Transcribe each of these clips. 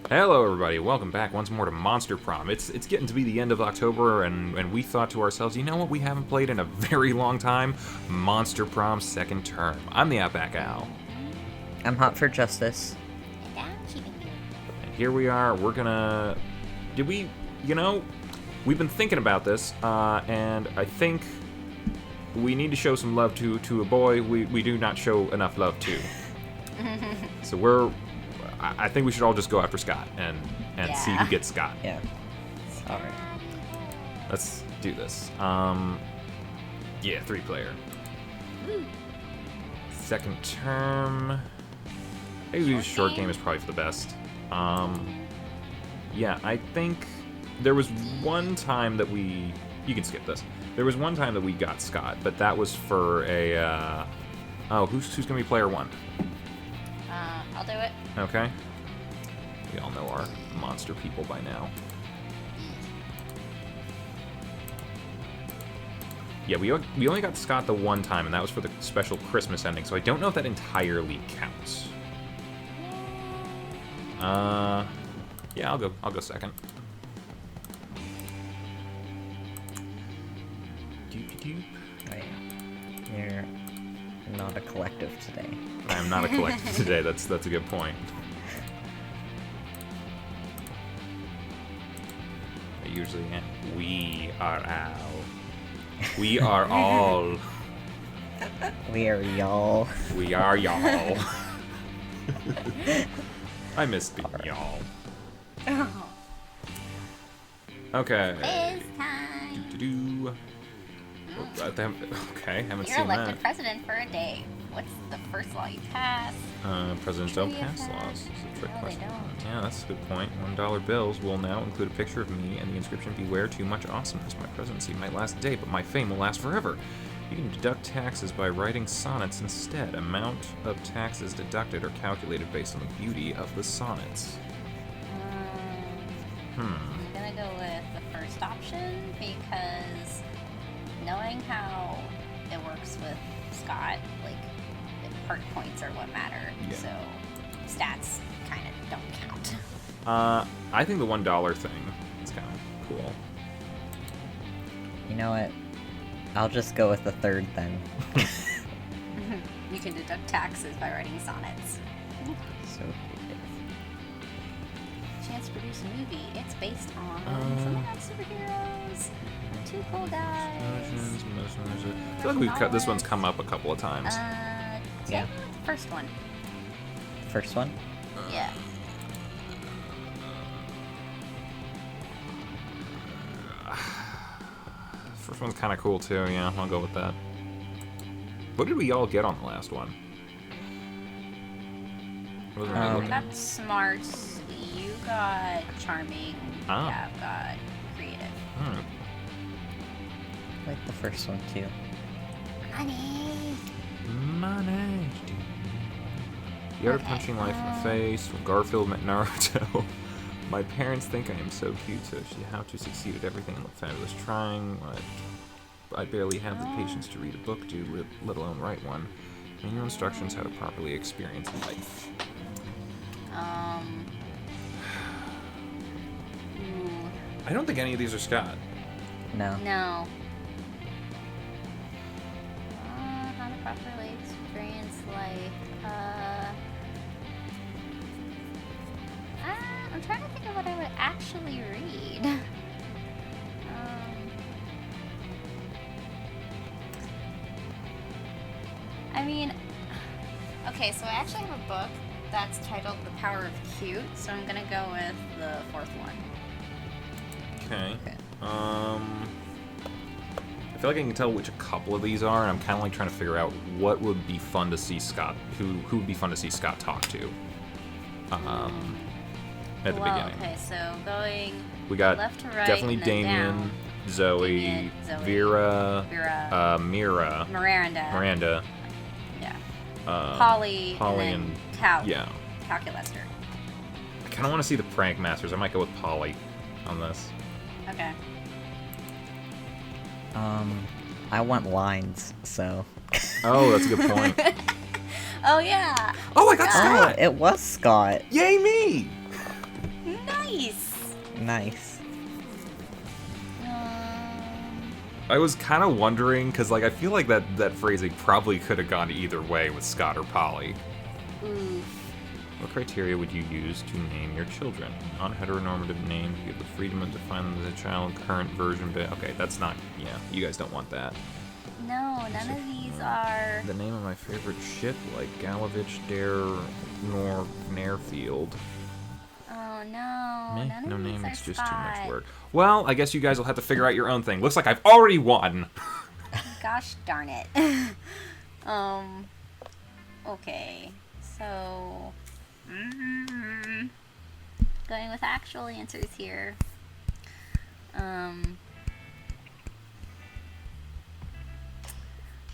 Hello, everybody. Welcome back once more to Monster Prom. It's getting to be the end of October, and we thought to ourselves, you know what we haven't played in a very long time? Monster Prom second term. I'm the OutbackAl. I'm hot for justice. And here we are. We're gonna... we've been thinking about this, and I think we need to show some love to a boy we do not show enough love to. So I think we should all just go after Scott and see who gets Scott. Yeah. Alright. Let's do this. 3-player. Second term. Maybe short game is probably for the best. Yeah, I think there was one time that you can skip this. There was one time that we got Scott, but that was for a, who's gonna be player one? I'll do it. Okay. We all know our monster people by now. Yeah, we only got Scott the one time, and that was for the special Christmas ending, so I don't know if that entirely counts. Yeah, I'll go second. Doop. Right. You're not a collective today. I am not a collective today. That's a good point. I usually am. We are all. We are all. We are y'all. We are y'all. I miss being y'all. Oh, Okay. quiz time. Do. Okay, haven't You're seen elected that. president for a day. What's the first law you pass? Presidents don't Trivia pass fact. laws. It's a trick No, they question. don't. Yeah, that's a good point. $1 bills will now include a picture of me and the inscription, "Beware too much awesomeness. My presidency might last a day, but my fame will last forever." You can deduct taxes by writing sonnets instead. Amount of taxes deducted are calculated based on the beauty of the sonnets. I'm gonna go with the first option because knowing how it works with Scott, like, the part points are what matter. Yeah. So stats kind of don't count. I think the $1 thing is kind of cool. You know what? I'll just go with the third then. You can deduct taxes by writing sonnets. So Chance to produce a movie. It's based on some of superheroes. Two cool guys. Emotions. I feel like this one's come up a couple of times. Yeah. The first one. first one. Yeah. First one's kind of cool too. Yeah, I'll go with that. What did we all get on the last one? What was I got smart. You got charming. Ah. Yeah, I've got creative. I like the first one too. Money. Money. Yoda punching life in the face. When Garfield met Naruto. My parents think I am so cute, so she how to succeed at everything and look fabulous trying. I barely have the patience to read a book, let alone write one. Manual instructions how to properly experience life. Ooh, I don't think any of these are Scott. No. no. How to properly experience life. I'm trying to think of what I would actually read. I mean, okay, so I actually have a book that's titled The Power of Cute, so I'm gonna go with the fourth one. Okay. Okay. I feel like I can tell which a couple of these are, and I'm kind of like trying to figure out what would be fun to see Scott, who would be fun to see Scott talk to. At the beginning. Okay, so going We got left to right definitely and then Damien, down. Zoe, Damien, Zoe, Vera, Vera, Mira, Miranda, yeah, uh, Polly, Polly and then Cal, yeah. Calculaster. I kind of want to see the Prank Masters. I might go with Polly on this. Okay. I want lines, so. Oh, that's a good point. Oh yeah. Oh, I got Oh, Scott! it was Scott. Yay me! Nice. Nice. I was kind of wondering, because like I feel like that phrasing probably could have gone either way with Scott or Polly. Oof. What criteria would you use to name your children? Non-heteronormative names. You have the freedom to define them as a child. Current version. Okay, that's not. Yeah, you guys don't want that. No, none of these are. The name of my favorite ship, like Galovich Nairfield. Oh no. Meh, None no of these name, are it's just too much Scott. work. Well, I guess you guys will have to figure out your own thing. Looks like I've already won. Gosh darn it. Okay. So. Going with actual answers here.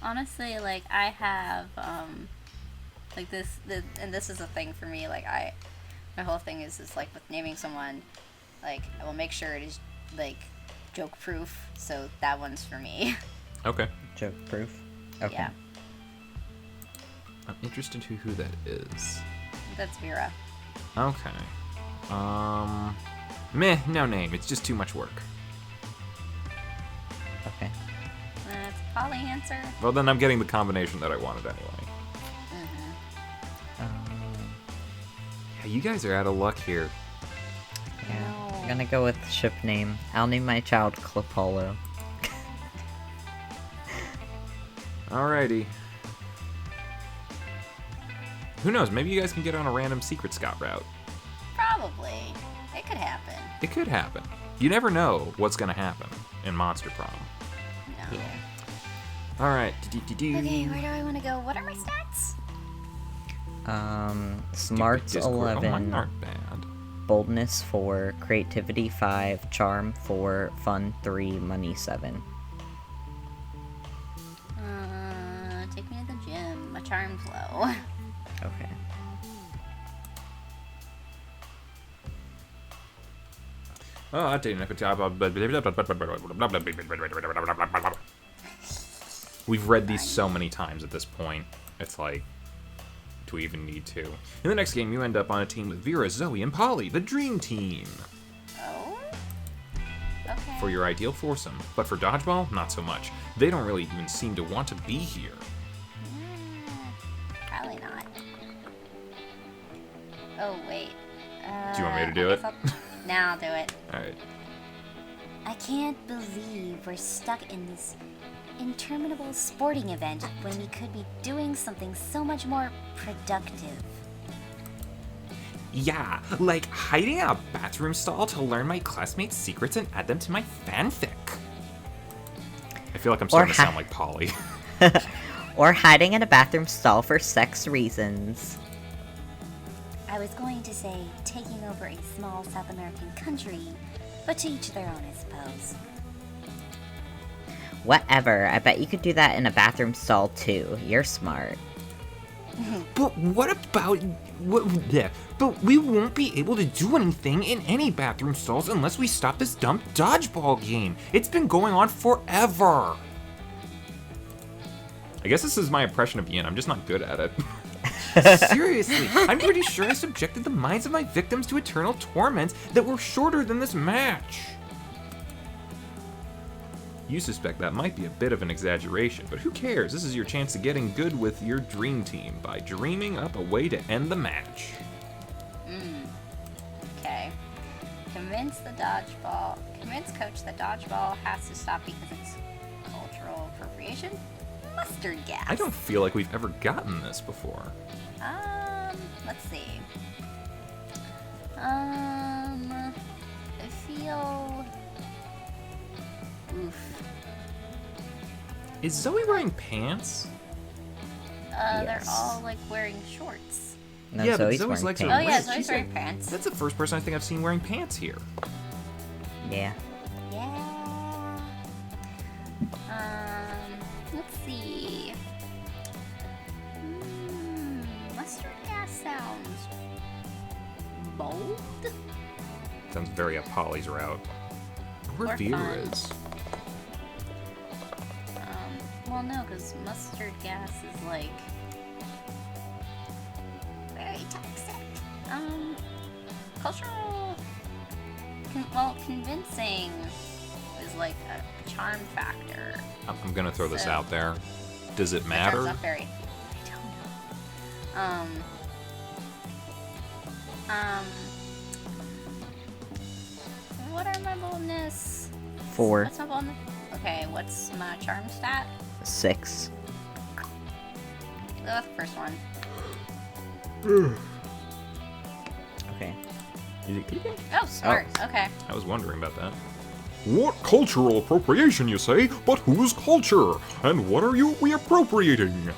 Honestly, like, I have, like, and this is a thing for me, like, my whole thing is like, with naming someone, like, I will make sure it is, like, joke-proof, so that one's for me. Okay. Joke proof. Okay. Yeah, I'm interested to who that is. that's Vera. Okay. Meh, no name. It's just too much work. Okay. That's a Polly answer. Well, then I'm getting the combination that I wanted anyway. Yeah, you guys are out of luck here. Yeah. No. I'm gonna go with ship name. I'll name my child Clopolo. Alrighty. Who knows? Maybe you guys can get on a random Secret Scout route. Probably. It could happen. It could happen. You never know what's gonna happen in Monster Prom. No. Yeah. Alright. Okay, where do I want to go? What are my stats? Smarts Oh, mine 11, aren't bad. boldness 4, creativity 5, charm 4, fun 3, money 7. Take me to the gym. My charm's low. Okay. Oh, I didn't have a job. We've read these so many times at this point. It's like, do we even need to? In the next game, you end up on a team with Vera, Zoe, and Polly, the Dream Team. Oh? Okay. For your ideal foursome. But for Dodgeball, not so much. They don't really even seem to want to be here. Probably not. Oh, wait. Do you want me to do it? Now I'll do it. Alright. I can't believe we're stuck in this interminable sporting event when we could be doing something so much more productive. Yeah, like hiding in a bathroom stall to learn my classmates' secrets and add them to my fanfic. I feel like I'm starting to sound like Polly. Or hiding in a bathroom stall for sex reasons. I was going to say taking over a small South American country, but to each their own, I suppose. Whatever, I bet you could do that in a bathroom stall too. You're smart. But what about... But we won't be able to do anything in any bathroom stalls unless we stop this dumb dodgeball game. It's been going on forever. I guess this is my impression of Yin. I'm just not good at it. Seriously, I'm pretty sure I subjected the minds of my victims to eternal torments that were shorter than this match. You suspect that might be a bit of an exaggeration, but who cares? This is your chance to get in good with your dream team by dreaming up a way to end the match. Okay. Convince coach that dodgeball has to stop because it's cultural appropriation. Mustard gas. I don't feel like we've ever gotten this before. Let's see. I feel... Oof. Is Zoe wearing pants? They're Yes. all, like, wearing shorts. No, Yeah, but Zoe's Zoe's wearing likes pants. are Oh, yeah, Wait, Zoe's she's wearing a- pants. That's the first person I think I've seen wearing pants here. Yeah. Yeah. Let's see. Mustard gas sounds bold. Sounds very up Polly's route. Where Or Vera fun. is. Well, no, because mustard gas is like very toxic. Cultural Convincing is like a charm factor. I'm gonna throw this So- out there. Does it The charm's matter? not very. I don't know. What are my boldness? 4. What's my boldness? Okay, what's my charm stat? 6. That's the first one. Okay. Oh, smart. Okay. I was wondering about that. What cultural appropriation, you say? But whose culture? And what are you reappropriating?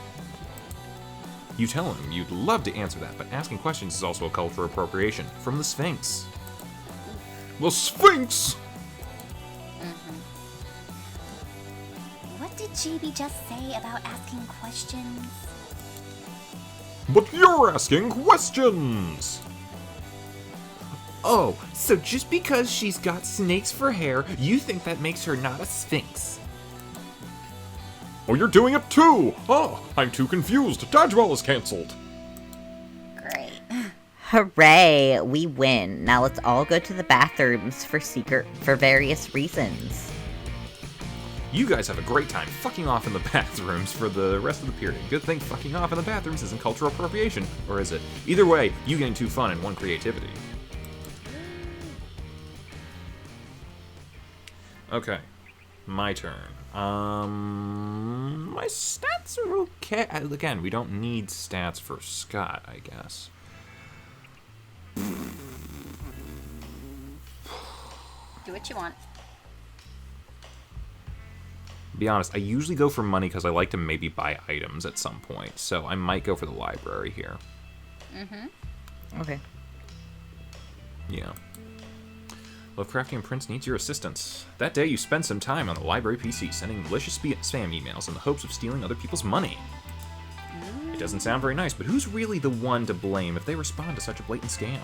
You tell him you'd love to answer that, but asking questions is also a cultural appropriation from the Sphinx. The Sphinx! What did JB just say about asking questions? But you're asking questions! Oh, so just because she's got snakes for hair, you think that makes her not a Sphinx? Oh, you're doing it too! Oh, I'm too confused. Dodgeball is cancelled. Great. Hooray! We win. Now let's all go to the bathrooms for various reasons. You guys have a great time fucking off in the bathrooms for the rest of the period. Good thing fucking off in the bathrooms isn't cultural appropriation, or is it? Either way, you gain 2 fun and 1 creativity. Okay, my turn. My stats are okay. Again, we don't need stats for Scott, I guess. Do what you want. Be honest, I usually go for money because I like to maybe buy items at some point, so I might go for the library here. Okay. Yeah. Lovecraftian Prince needs your assistance. That day you spend some time on the library PC sending malicious spam emails in the hopes of stealing other people's money. It doesn't sound very nice, but who's really the one to blame if they respond to such a blatant scam?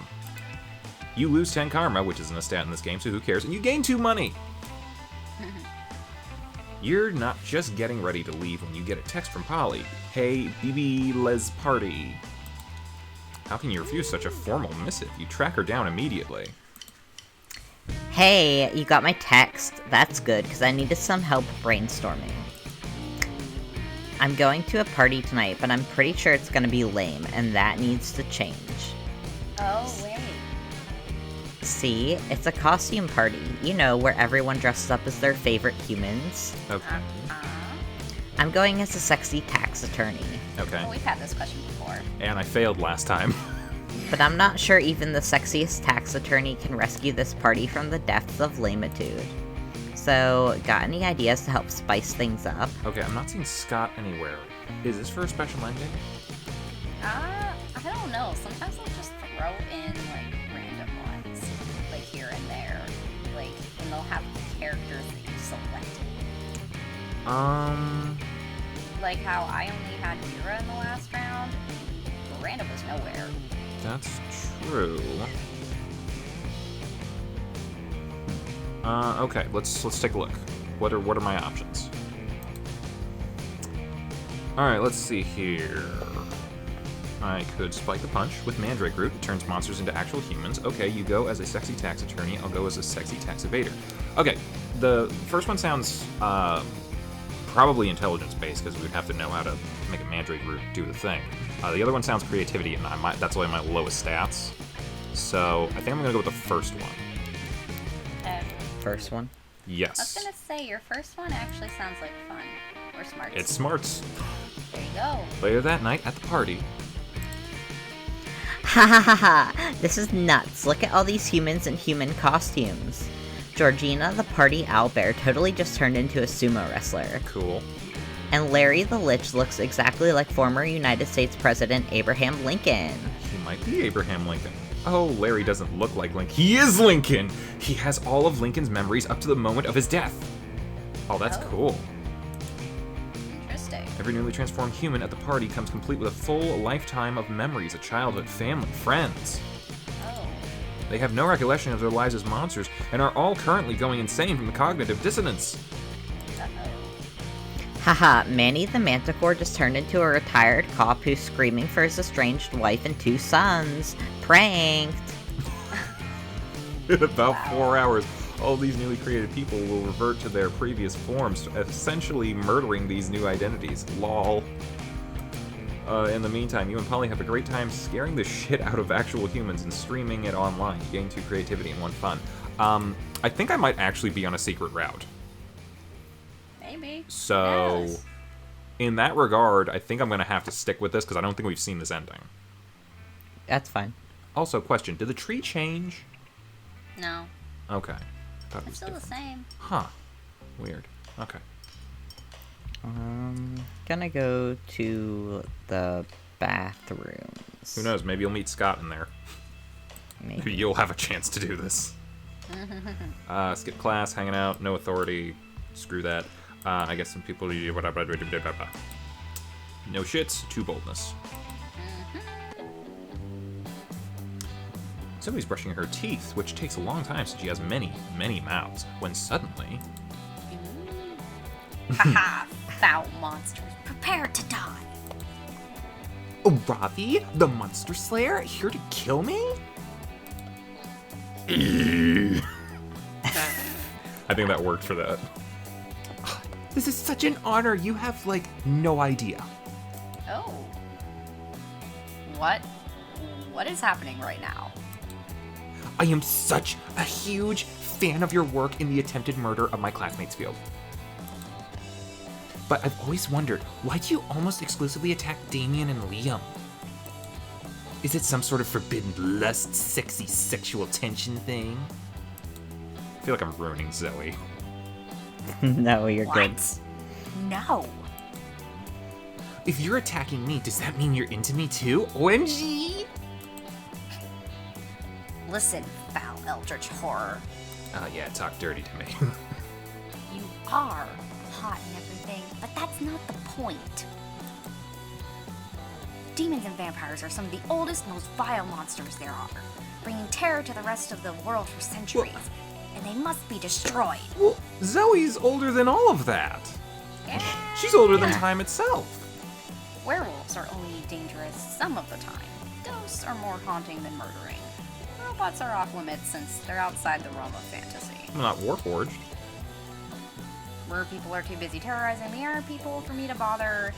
You lose 10 karma, which isn't a stat in this game, so who cares, and you gain 2 money! You're not just getting ready to leave when you get a text from Polly. Hey, BB Les Party. How can you refuse such a formal missive? You track her down immediately. Hey, you got my text. That's good, because I needed some help brainstorming. I'm going to a party tonight, but I'm pretty sure it's gonna be lame, and that needs to change. Oh, wait. See, it's a costume party, you know, where everyone dresses up as their favorite humans. Okay. I'm going as a sexy tax attorney, Okay. Well, we've had this question before. And I failed last time. but I'm not sure even the sexiest tax attorney can rescue this party from the depths of lamitude. So, got any ideas to help spice things up? Okay, I'm not seeing Scott anywhere. Is this for a special ending? I don't know. Sometimes I'll just throw in, like, random ones. Like, here and there. Like, and they'll have characters that you selected. Like how I only had Mira in the last round. Miranda was nowhere. That's true. Okay, let's take a look. What are my options? Alright, let's see here. I could spike the punch with Mandrake Root. It turns monsters into actual humans. Okay, you go as a sexy tax attorney. I'll go as a sexy tax evader. Okay, the first one sounds probably intelligence-based because we'd have to know how to make a Mandrake Root do the thing. The other one sounds creativity, and that's only my lowest stats. So I think I'm gonna go with the first one. First one? Yes. I was gonna say your first one actually sounds like fun or smart. It's smarts. There you go. Later that night at the party. Ha ha ha ha! This is nuts. Look at all these humans in human costumes. Georgina, the party owlbear, totally just turned into a sumo wrestler. Cool. And Larry the Lich looks exactly like former United States President Abraham Lincoln. He might be Abraham Lincoln. Oh, Larry doesn't look like Lincoln. He is Lincoln! He has all of Lincoln's memories up to the moment of his death. Oh, that's cool. Interesting. Every newly transformed human at the party comes complete with a full lifetime of memories of childhood, family, friends. Oh. They have no recollection of their lives as monsters and are all currently going insane from the cognitive dissonance. Haha, Manny the Manticore just turned into a retired cop who's screaming for his estranged wife and 2 sons. Pranked! In about 4 hours, all these newly created people will revert to their previous forms, essentially murdering these new identities. Lol. In the meantime, you and Polly have a great time scaring the shit out of actual humans and streaming it online. You gain 2 creativity and 1 fun. I think I might actually be on a secret route. Maybe. So, Yes. in that regard, I think I'm going to have to stick with this because I don't think we've seen this ending. That's fine. Also, question, did the tree change? No. Okay. Thought it was It's still the different. same. Huh. Weird. Okay. Gonna go to the bathrooms. Who knows? Maybe you'll meet Scott in there. Maybe Maybe. you'll have a chance to do this. Skip class, hanging out, no authority. Screw that. I guess some people... No shits, 2 boldness. Zoe's brushing her teeth, which takes a long time since she has many, many mouths, when suddenly... Haha, foul monsters, prepare to die. Oh, Ravi, the monster slayer, here to kill me? I think that worked for that. This is such an honor. You have, like, no idea. Oh. What? What is happening right now? I am such a huge fan of your work in the attempted murder of my classmate's field. But I've always wondered, why do you almost exclusively attack Damien and Liam? Is it some sort of forbidden lust, sexy sexual tension thing? I feel like I'm ruining Zoe. No, you're good. What? No. If you're attacking me, does that mean you're into me too? OMG! Listen, foul eldritch horror. Yeah, talk dirty to me. You are hot and everything, but that's not the point. Demons and vampires are some of the oldest, most vile monsters there are, bringing terror to the rest of the world for centuries, and they must be destroyed. Well, Zoe's older than all of that. She's older than time itself. Werewolves are only dangerous some of the time. Ghosts are more haunting than murdering. Robots are off limits since they're outside the realm of fantasy. I'm not Warforged. Where people are too busy terrorizing the air people for me to bother.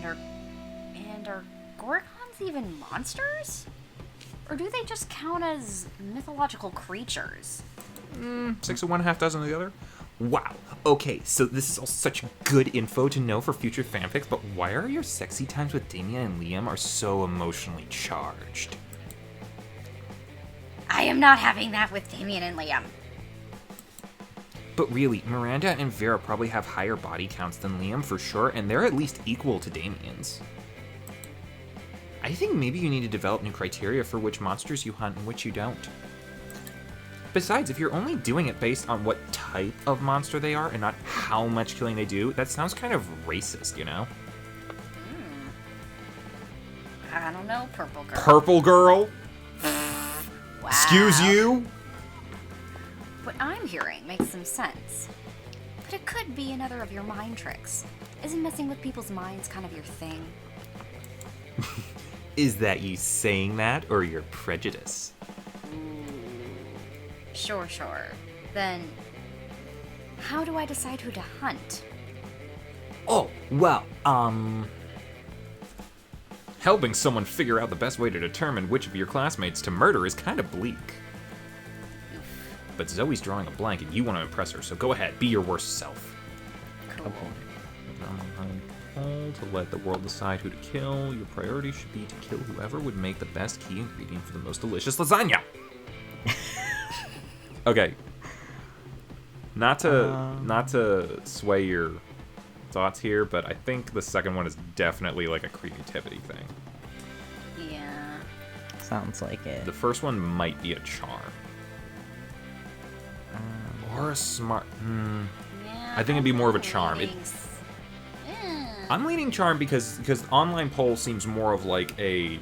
And are Gorgons even monsters? Or do they just count as mythological creatures? 6 of one, half dozen of the other. Wow. Okay, so this is all such good info to know for future fanfics, but why are your sexy times with Damien and Liam are so emotionally charged? I am not having that with Damien and Liam. But really, Miranda and Vera probably have higher body counts than Liam for sure, and they're at least equal to Damien's. I think maybe you need to develop new criteria for which monsters you hunt and which you don't. Besides, if you're only doing it based on what type of monster they are and not how much killing they do, that sounds kind of racist, you know? I don't know, Purple Girl. Purple girl? Wow. Excuse you? What I'm hearing makes some sense. But it could be another of your mind tricks. Isn't messing with people's minds kind of your thing? Is that you saying that, or your prejudice? Sure. Then, how do I decide who to hunt? Oh, well, helping someone figure out the best way to determine which of your classmates to murder is kind of bleak. But Zoe's drawing a blank and you want to impress her, so go ahead, be your worst self. Cool. To let the world decide who to kill, your priority should be to kill whoever would make the best key ingredient for the most delicious lasagna. Okay. Not to sway your thoughts here, but I think the second one is definitely like a creativity thing. Yeah. Sounds like it. The first one might be a charm. Or a smart... Yeah. I think it'd be more of a charm. Yeah. I'm leaning charm because the online poll seems more of like a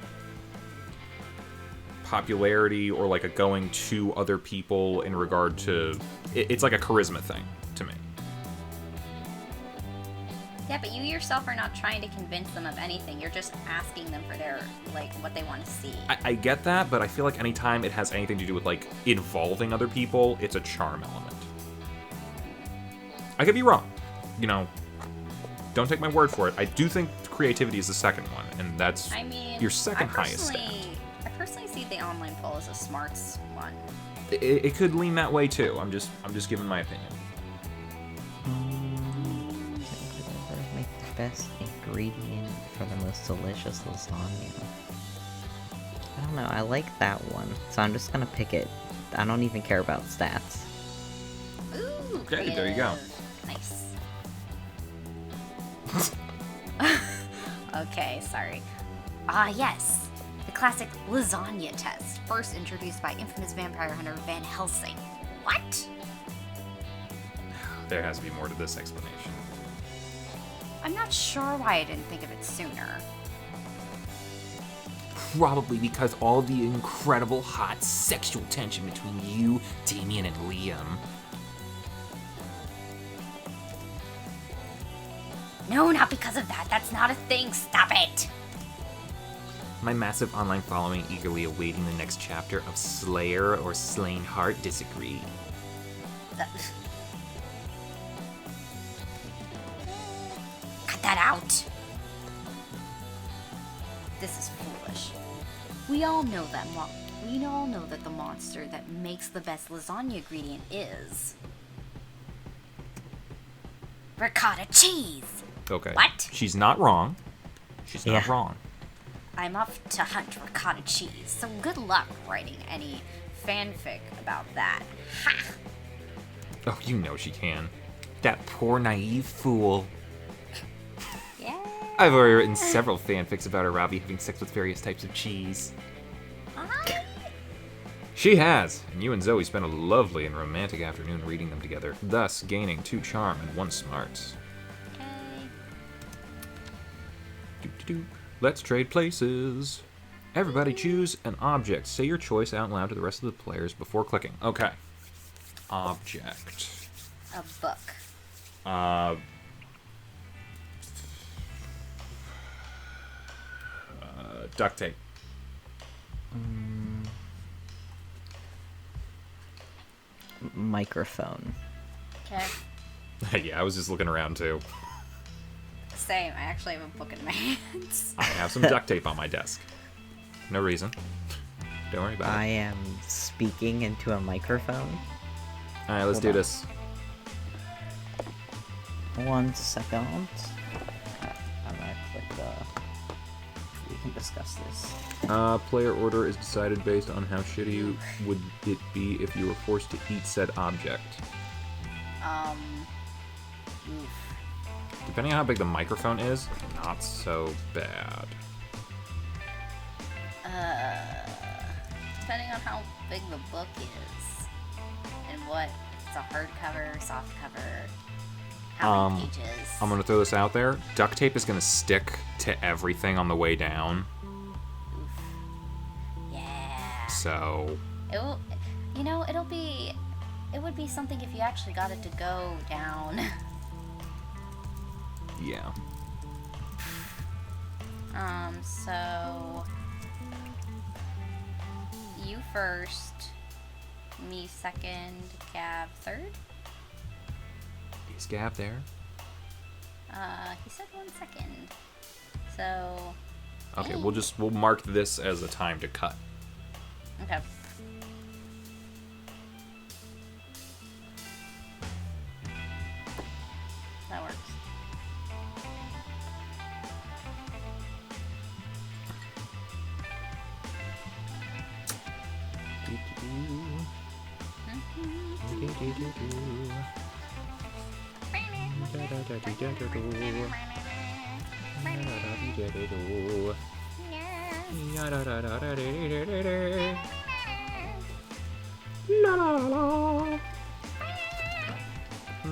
popularity or like a going to other people in regard to... It's like a charisma thing to me. Yeah, but you yourself are not trying to convince them of anything. You're just asking them for their, like, what they want to see. I get that, but I feel like anytime it has anything to do with, like, involving other people, it's a charm element. I could be wrong. You know, don't take my word for it. I do think creativity is the second one, and that's your second highest stat. I personally see the online poll as a smarts one. It could lean that way too. I'm just giving my opinion. Make the best ingredient for the most delicious lasagna. I don't know, I like that one, so I'm just gonna pick it. I don't even care about stats. Ooh, Okay, there you go. Nice. Okay, sorry. Ah, yes. The classic lasagna test, first introduced by infamous vampire hunter Van Helsing. What? There has to be more to this explanation. I'm not sure why I didn't think of it sooner. Probably because all the incredible hot sexual tension between you, Damien, and Liam. No, not because of that. That's not a thing. Stop it. My massive online following eagerly awaiting the next chapter of Slayer or Slain Heart disagree. Cut that out. This is foolish. We all know that the monster that makes the best lasagna ingredient is ricotta cheese. Okay. What? She's not wrong. She's not Yeah. wrong. I'm off to hunt ricotta cheese, so good luck writing any fanfic about that. Ha! Oh, you know she can. That poor naive fool. Yeah. I've already written several fanfics about Arabi having sex with various types of cheese. She has, and you and Zoe spent a lovely and romantic afternoon reading them together, thus gaining 2 charm and 1 smarts. Okay. Doo-doo-doo. Let's trade places. Everybody choose an object. Say your choice out loud to the rest of the players before clicking. Okay. Object. A book. Duct tape. Microphone. Okay. Yeah, I was just looking around too. Same. I actually have a book in my hands. I have some duct tape on my desk. No reason. Don't worry about I it. am speaking into a microphone. Alright, let's Hold do on. this. 1 second. I'm gonna click we can discuss this. Player order is decided based on how shitty would it be if you were forced to eat said object. Oof. Depending on how big the microphone is, not so bad. Depending on how big the book is, and what if it's a hardcover, soft cover, how many pages. I'm gonna throw this out there. Duct tape is gonna stick to everything on the way down. Oof. Yeah. So It will. You know, it would be something if you actually got it to go down. yeah. So you first, me second, Gab third. Is Gab there? He said 1 second. So Okay, we'll mark this as a time to cut. okay. That works.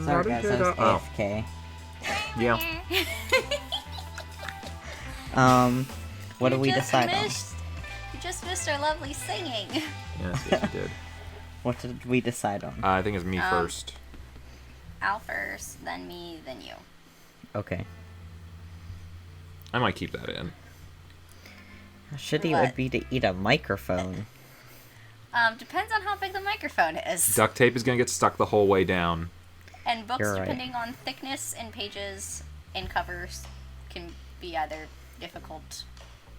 Sorry guys, I was AFK. Yeah. What do we just decide on? You just missed our lovely singing. Yes, you did. What did we decide on? I think it's me first. Al first, then me, then you. Okay. I might keep that in. How shitty it What? would be to eat a microphone. Depends on how big the microphone is. Duct tape is gonna get stuck the whole way down. And books, You're right. depending on thickness and pages and covers, can be either difficult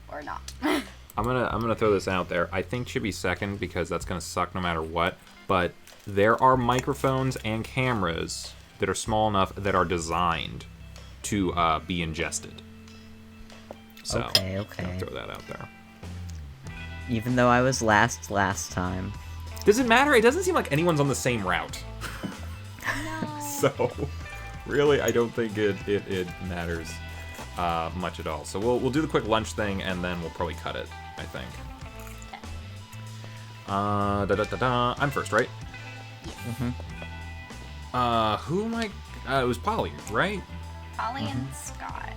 or not. I'm gonna throw this out there. I think should be second because that's gonna suck no matter what. But there are microphones and cameras that are small enough that are designed to be ingested. So Okay. I'll throw that out there. Even though I was last time. Does it matter? It doesn't seem like anyone's on the same route. No. So really, I don't think it matters much at all. So we'll do the quick lunch thing and then we'll probably cut it. I think. I'm first, right? Who am I? It was Polly, right? Polly and Scott.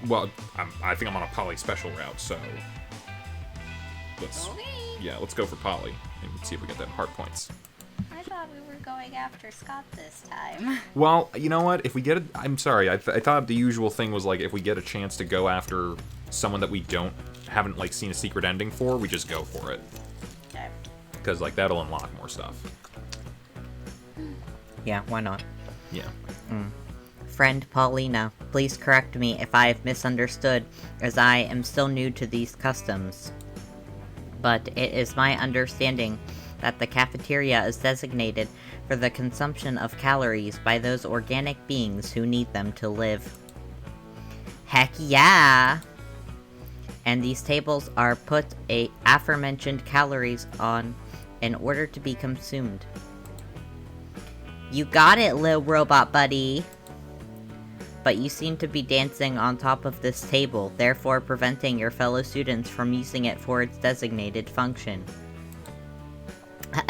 Well, I think I'm on a Polly special route, so let's go for Polly and see if we get them heart points. I thought we were going after Scott this time. Well, you know what? If we get I'm sorry. I thought the usual thing was like if we get a chance to go after someone that we haven't like seen a secret ending for, we just go for it. Okay. Because like that'll unlock more stuff. Yeah, why not? Yeah. Friend Paulina, please correct me if I have misunderstood, as I am still new to these customs. But it is my understanding that the cafeteria is designated for the consumption of calories by those organic beings who need them to live. Heck yeah! And these tables are put aforementioned calories on in order to be consumed. You got it, little robot buddy! But you seem to be dancing on top of this table, therefore preventing your fellow students from using it for its designated function.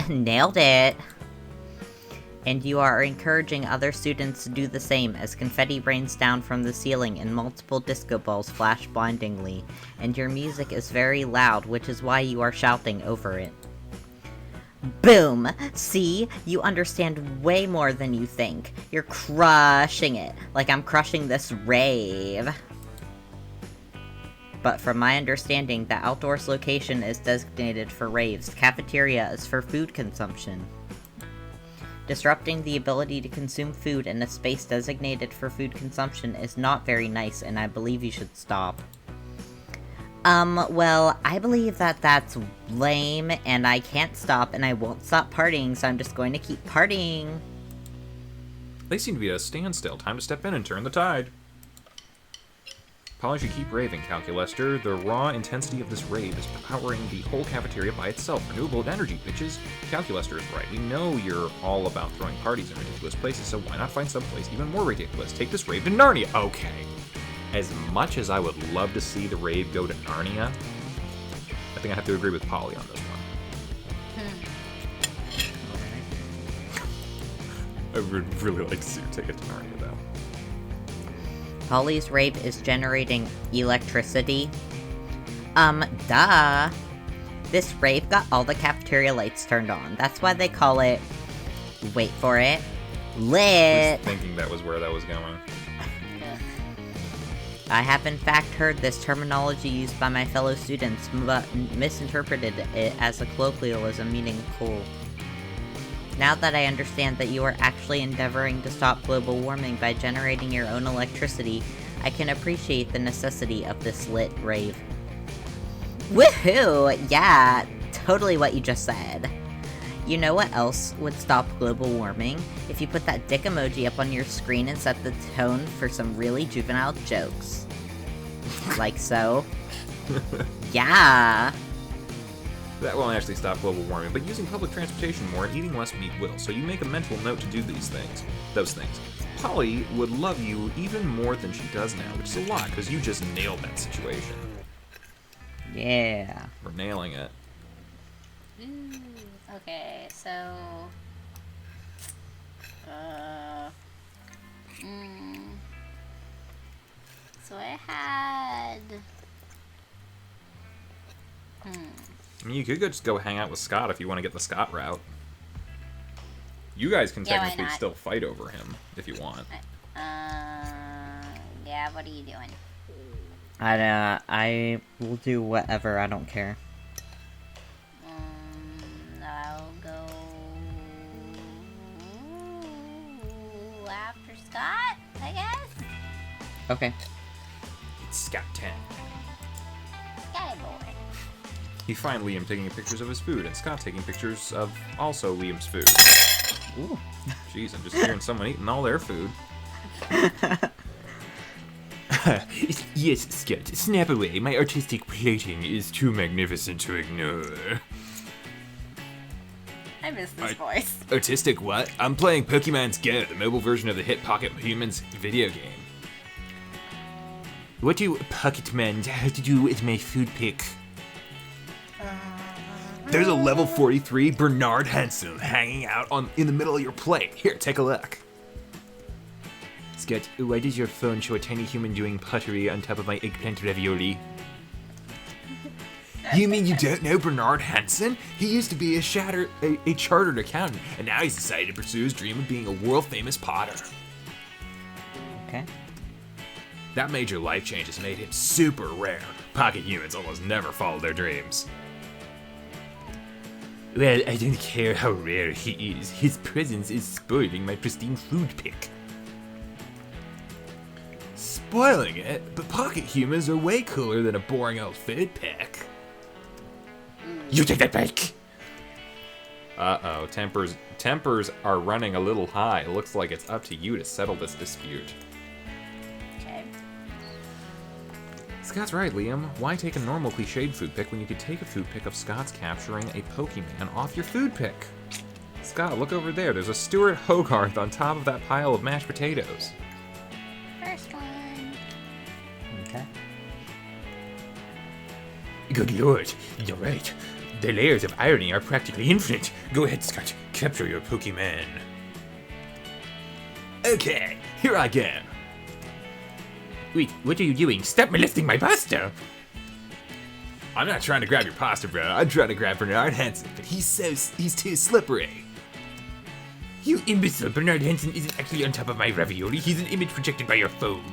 Nailed it! And you are encouraging other students to do the same as confetti rains down from the ceiling and multiple disco balls flash blindingly, and your music is very loud, which is why you are shouting over it. Boom! See? You understand way more than you think. You're crushing it, like I'm crushing this rave. But from my understanding, the outdoors location is designated for raves. The cafeteria is for food consumption. Disrupting the ability to consume food in a space designated for food consumption is not very nice, and I believe you should stop. Well, I believe that that's lame, and I can't stop, and I won't stop partying, so I'm just going to keep partying. They seem to be at a standstill. Time to step in and turn the tide. Polly should keep raving, Calculester. The raw intensity of this rave is powering the whole cafeteria by itself. Renewable energy, bitches. Calculester is right. We know you're all about throwing parties in ridiculous places, so why not find someplace even more ridiculous? Take this rave to Narnia. Okay. As much as I would love to see the rave go to Narnia, I think I have to agree with Polly on this one. I would really like to see her take it to Narnia, though. Polly's rave is generating electricity. Duh. This rave got all the cafeteria lights turned on. That's why they call it, wait for it, lit. I was thinking that was where that was going. I have in fact heard this terminology used by my fellow students, but misinterpreted it as a colloquialism meaning cool. Now that I understand that you are actually endeavoring to stop global warming by generating your own electricity, I can appreciate the necessity of this lit rave. Woohoo! Yeah, totally what you just said. You know what else would stop global warming? If you put that dick emoji up on your screen and set the tone for some really juvenile jokes. Like so. Yeah! That won't actually stop global warming, but using public transportation more and eating less meat will, so you make a mental note to do those things. Polly would love you even more than she does now, which is a lot, because you just nailed that situation. Yeah. We're nailing it. Ooh, okay, so... So I had... I mean, you could just go hang out with Scott if you want to get the Scott route. You guys can Yeah, why technically not? still fight over him if you want. Yeah, what are you doing? I will do whatever, I don't care. I'll go after Scott, I guess. Okay. It's Scott 10. Scotty boy. You find Liam taking pictures of his food, and Scott taking pictures of also Liam's food. Ooh. Jeez, I'm just hearing someone eating all their food. Yes, Scott, snap away. My artistic plating is too magnificent to ignore. I miss this voice. Artistic what? I'm playing Pokemon's Go, the mobile version of the hit Pocket Humans video game. What do Pocketmen have to do with my food pick? There's a level 43 Bernard Henson hanging out in the middle of your plate. Here, take a look. Scott, why does your phone show a tiny human doing pottery on top of my eggplant ravioli? You mean you don't know Bernard Henson? He used to be a chartered accountant, and now he's decided to pursue his dream of being a world-famous potter. Okay. That major life change has made him super rare. Pocket humans almost never follow their dreams. Well, I don't care how rare he is. His presence is spoiling my pristine food pick. Spoiling it? But pocket humans are way cooler than a boring old food pick. You take that back! Uh-oh, tempers are running a little high. Looks like it's up to you to settle this dispute. Okay. Scott's right, Liam. Why take a normal cliched food pick when you could take a food pick of Scott's capturing a Pokemon off your food pick? Scott, look over there. There's a Stuart Hogarth on top of that pile of mashed potatoes. First one. Okay. Good lord, you're right. The layers of irony are practically infinite. Go ahead, Scott. Capture your Pokemon. Okay, here I go. Wait, what are you doing? Stop molesting my pasta! I'm not trying to grab your pasta, bro. I'm trying to grab Bernard Henson, but he's too slippery. You imbecile! Bernard Henson isn't actually on top of my ravioli. He's an image projected by your phone.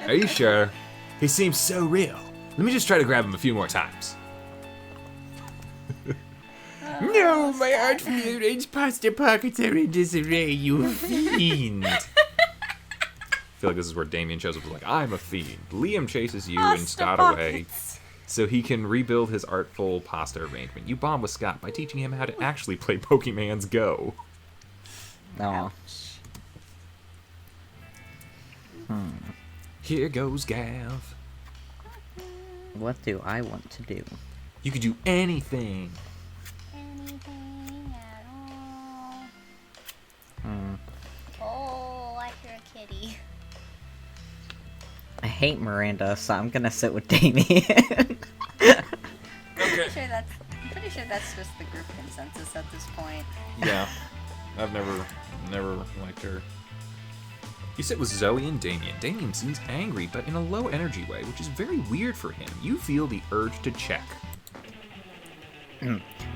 Are you sure? He seems so real. Let me just try to grab him a few more times. No, my artfully arranged pasta pockets are in disarray, you fiend. I feel like this is where Damien shows up and is like, I'm a fiend. Liam chases you and Scott away so he can rebuild his artful pasta arrangement. You bond with Scott by teaching him how to actually play Pokemon's Go. Oh. Here goes Gav. What do I want to do? You could do anything. Anything at all. Oh, I hear a kitty. I hate Miranda, so I'm gonna sit with Damien. Okay. I'm pretty sure that's just the group consensus at this point. Yeah. I've never liked her. You sit with Zoe and Damien. Damien seems angry, but in a low energy way, which is very weird for him. You feel the urge to check.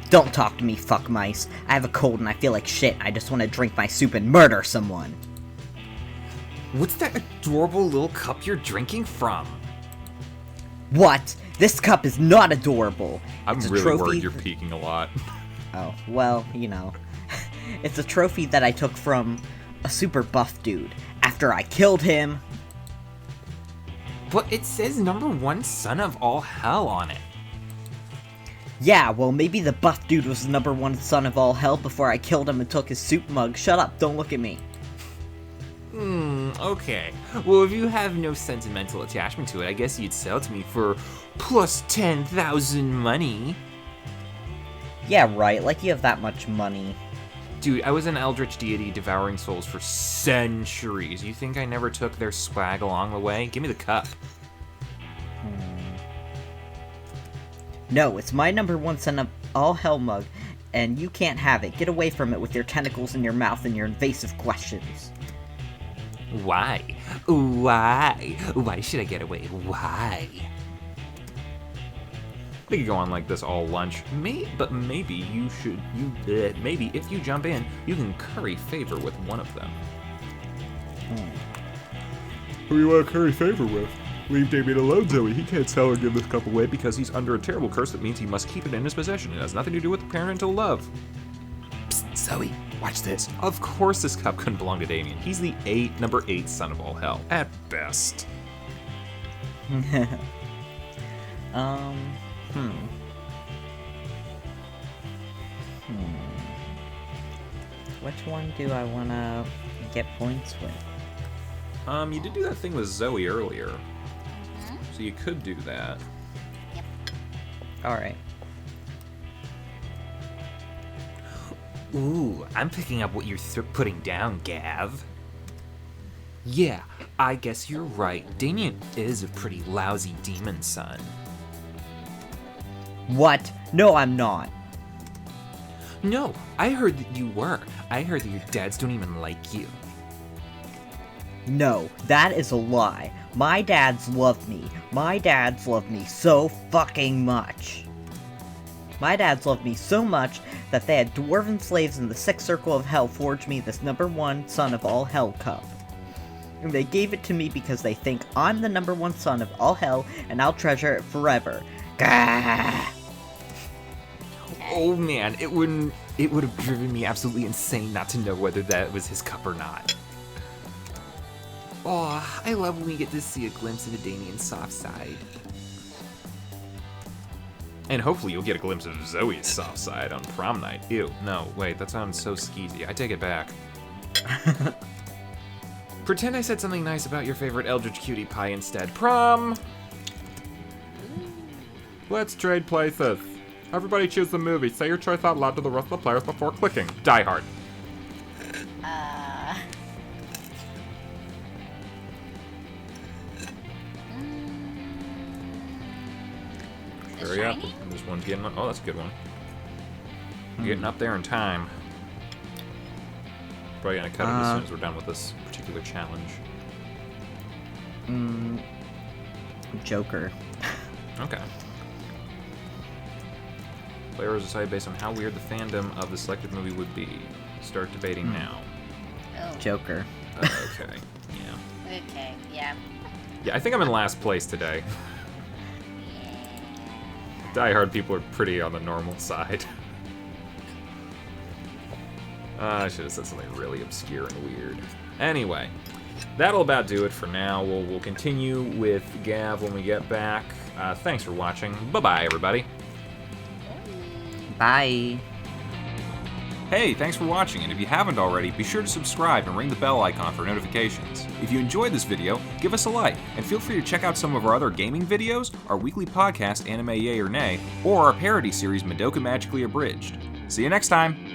Don't talk to me, fuck mice. I have a cold and I feel like shit. I just want to drink my soup and murder someone. What's that adorable little cup you're drinking from? What? This cup is not adorable. I'm It's a really trophy worried you're peeking a lot. Oh, well, you know. It's a trophy that I took from a super buff dude after I killed him. But it says #1 son of all hell on it. Yeah, well, maybe the buff dude was the #1 son of all hell before I killed him and took his soup mug. Shut up, don't look at me. Okay. Well, if you have no sentimental attachment to it, I guess you'd sell it to me for plus 10,000 money. Yeah, right, like you have that much money. Dude, I was an eldritch deity devouring souls for centuries. You think I never took their swag along the way? Give me the cup. No, it's my #1 son of all hell mug, and you can't have it. Get away from it with your tentacles in your mouth and your invasive questions. Why? Why? Why should I get away? Why? We could go on like this all lunch. But maybe you should. Maybe if you jump in, you can curry favor with one of them. Who do you want to curry favor with? Leave Damien alone, Zoe. He can't sell or give this cup away. Because he's under a terrible curse that means he must keep it in his possession. It has nothing to do with parental love. Psst, Zoe, watch this. Of course this cup couldn't belong to Damien. He's the number 8 son of all hell. At best. Which one do I want to get points with? You did do that thing with Zoe earlier. So you could do that. Alright. Ooh, I'm picking up what you're putting down, Gav. Yeah, I guess you're right. Damien is a pretty lousy demon son. What? No, I'm not. No, I heard that you were. I heard that your dads don't even like you. No, that is a lie. My dads love me. My dads love me so fucking much. My dads love me so much that they had dwarven slaves in the sixth circle of hell forge me this number 1 son of all hell cup. And they gave it to me because they think I'm the number 1 son of all hell and I'll treasure it forever. Gah! Oh man, it would have driven me absolutely insane not to know whether that was his cup or not. Oh, I love when we get to see a glimpse into Damien's soft side. And hopefully you'll get a glimpse of Zoe's soft side on prom night. Ew, no, wait, that sounds so skeezy. I take it back. Pretend I said something nice about your favorite Eldritch Cutie Pie instead. Prom! Let's trade places. Everybody choose the movie. Say your choice out loud to the rest of the players before clicking. Die Hard. Hurry up. There's one getting up. Oh, that's a good one. Getting up there in time. Probably gonna cut it as soon as we're done with this particular challenge. Joker. Okay. Players decide based on how weird the fandom of the selected movie would be. Start debating now. Oh. Joker. Okay. Yeah. Okay. Yeah. Yeah, I think I'm in last place today. Die Hard people are pretty on the normal side. I should have said something really obscure and weird. Anyway, that'll about do it for now. We'll continue with Gav when we get back. Thanks for watching. Bye-bye, everybody. Bye. Hey, thanks for watching, and if you haven't already, be sure to subscribe and ring the bell icon for notifications. If you enjoyed this video, give us a like, and feel free to check out some of our other gaming videos, our weekly podcast Anime Yay or Nay, or our parody series Madoka Magically Abridged. See you next time!